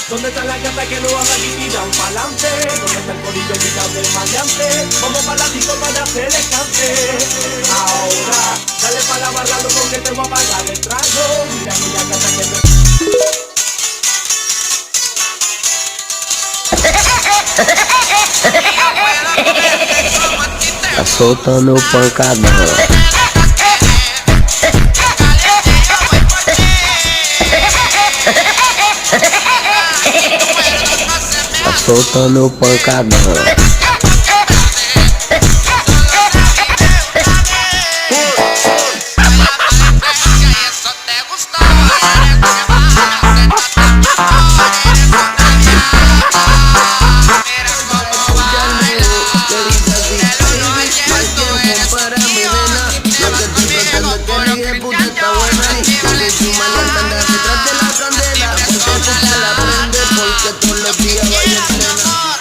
¿Dónde está la gata que no habla y tiran pa'lante? ¿Dónde está el corillo olvidado del maleante? Vamos pa' la disco para hacer el cante. Ahora, dale pa' la barra, loco, que te voy a pagar el trago. Mira aquella gata que me... Tá soltando pancadão. Tá soltando pancadão.